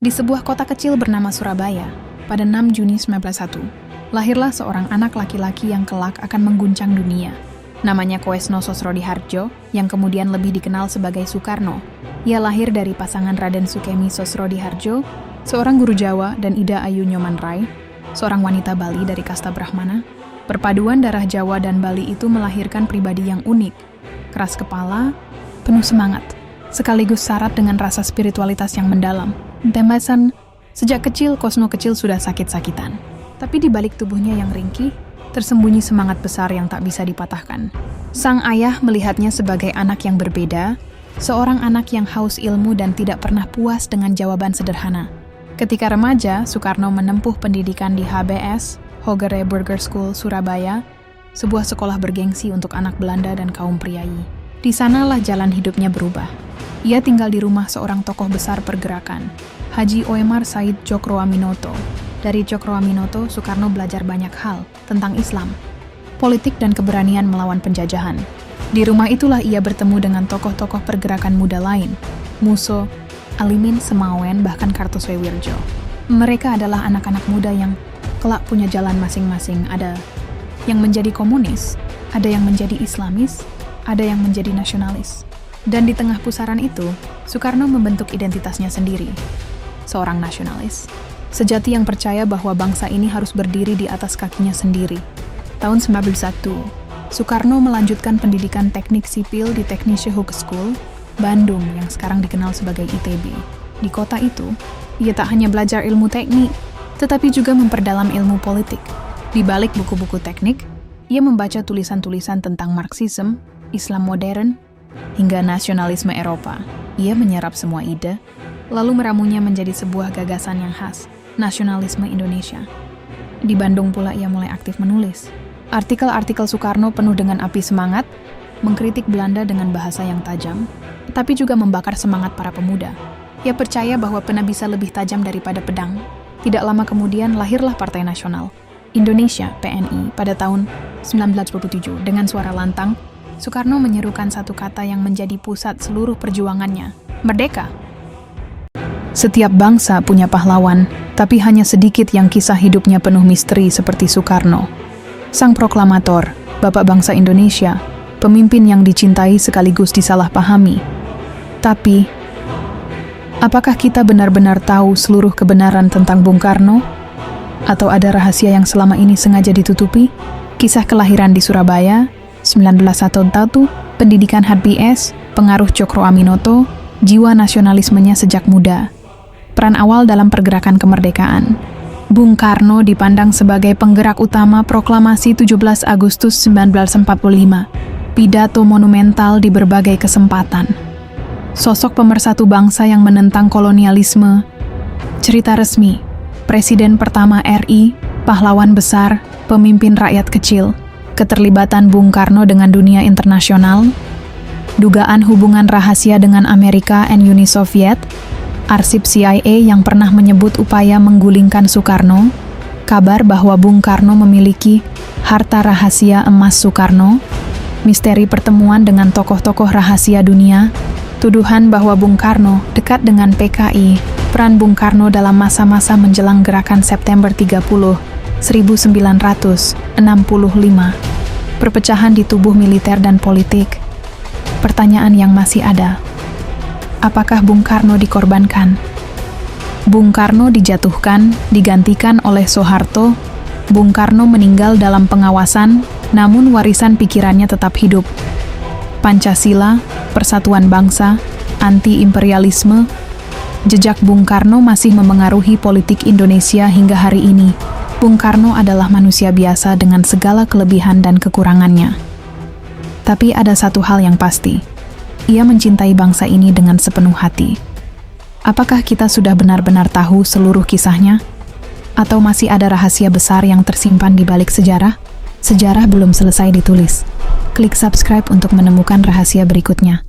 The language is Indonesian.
Di sebuah kota kecil bernama Surabaya, pada 6 Juni 1901, lahirlah seorang anak laki-laki yang kelak akan mengguncang dunia. Namanya Koesno Sosrodihardjo, yang kemudian lebih dikenal sebagai Soekarno. Ia lahir dari pasangan Raden Sukemi Sosrodihardjo, seorang guru Jawa, dan Ida Ayu Nyomanrai, seorang wanita Bali dari kasta Brahmana. Perpaduan darah Jawa dan Bali itu melahirkan pribadi yang unik, keras kepala, penuh semangat, sekaligus syarat dengan rasa spiritualitas yang mendalam. Tembasan, sejak kecil Koesno kecil sudah sakit-sakitan. Tapi di balik tubuhnya yang ringkih, tersembunyi semangat besar yang tak bisa dipatahkan. Sang ayah melihatnya sebagai anak yang berbeda, seorang anak yang haus ilmu dan tidak pernah puas dengan jawaban sederhana. Ketika remaja, Soekarno menempuh pendidikan di HBS, Hogerij Burger School, Surabaya, sebuah sekolah bergengsi untuk anak Belanda dan kaum priai. Di sanalah jalan hidupnya berubah. Ia tinggal di rumah seorang tokoh besar pergerakan, Haji Oemar Said Djokroaminoto. Dari Djokroaminoto, Soekarno belajar banyak hal tentang Islam, politik dan keberanian melawan penjajahan. Di rumah itulah ia bertemu dengan tokoh-tokoh pergerakan muda lain, Muso, Alimin, Semawen, bahkan Kartosoewirjo. Mereka adalah anak-anak muda yang kelak punya jalan masing-masing. Ada yang menjadi komunis, ada yang menjadi Islamis, ada yang menjadi nasionalis. Dan di tengah pusaran itu, Soekarno membentuk identitasnya sendiri, seorang nasionalis sejati yang percaya bahwa bangsa ini harus berdiri di atas kakinya sendiri. Tahun 1901, Soekarno melanjutkan pendidikan teknik sipil di Technische Hogeschool, Bandung yang sekarang dikenal sebagai ITB. Di kota itu, ia tak hanya belajar ilmu teknik, tetapi juga memperdalam ilmu politik. Di balik buku-buku teknik, ia membaca tulisan-tulisan tentang Marxisme, Islam modern, hingga nasionalisme Eropa. Ia menyerap semua ide, lalu meramunya menjadi sebuah gagasan yang khas, nasionalisme Indonesia. Di Bandung pula ia mulai aktif menulis. Artikel-artikel Soekarno penuh dengan api semangat, mengkritik Belanda dengan bahasa yang tajam, tapi juga membakar semangat para pemuda. Ia percaya bahwa pena bisa lebih tajam daripada pedang. Tidak lama kemudian lahirlah Partai Nasional Indonesia (PNI) pada tahun 1927. Dengan suara lantang, Soekarno menyerukan satu kata yang menjadi pusat seluruh perjuangannya, merdeka. Setiap bangsa punya pahlawan, tapi hanya sedikit yang kisah hidupnya penuh misteri seperti Soekarno. Sang proklamator, Bapak Bangsa Indonesia, pemimpin yang dicintai sekaligus disalahpahami. Tapi, apakah kita benar-benar tahu seluruh kebenaran tentang Bung Karno? Atau ada rahasia yang selama ini sengaja ditutupi? Kisah kelahiran di Surabaya, 1901, pendidikan HBS, pengaruh Djokroaminoto, jiwa nasionalismenya sejak muda. Peran awal dalam pergerakan kemerdekaan. Bung Karno dipandang sebagai penggerak utama proklamasi 17 Agustus 1945. Pidato monumental di berbagai kesempatan. Sosok pemersatu bangsa yang menentang kolonialisme. Cerita resmi, Presiden pertama RI, pahlawan besar, pemimpin rakyat kecil. Keterlibatan Bung Karno dengan dunia internasional, dugaan hubungan rahasia dengan Amerika dan Uni Soviet, arsip CIA yang pernah menyebut upaya menggulingkan Soekarno, kabar bahwa Bung Karno memiliki harta rahasia emas Soekarno, misteri pertemuan dengan tokoh-tokoh rahasia dunia, tuduhan bahwa Bung Karno dekat dengan PKI, peran Bung Karno dalam masa-masa menjelang gerakan September 30, 1965, perpecahan di tubuh militer dan politik. Pertanyaan yang masih ada, apakah Bung Karno dikorbankan? Bung Karno dijatuhkan, digantikan oleh Soeharto. Bung Karno meninggal dalam pengawasan, namun warisan pikirannya tetap hidup. Pancasila, persatuan bangsa, anti-imperialisme, jejak Bung Karno masih memengaruhi politik Indonesia hingga hari ini. Bung Karno adalah manusia biasa dengan segala kelebihan dan kekurangannya. Tapi ada satu hal yang pasti, ia mencintai bangsa ini dengan sepenuh hati. Apakah kita sudah benar-benar tahu seluruh kisahnya? Atau masih ada rahasia besar yang tersimpan di balik sejarah? Sejarah belum selesai ditulis. Klik subscribe untuk menemukan rahasia berikutnya.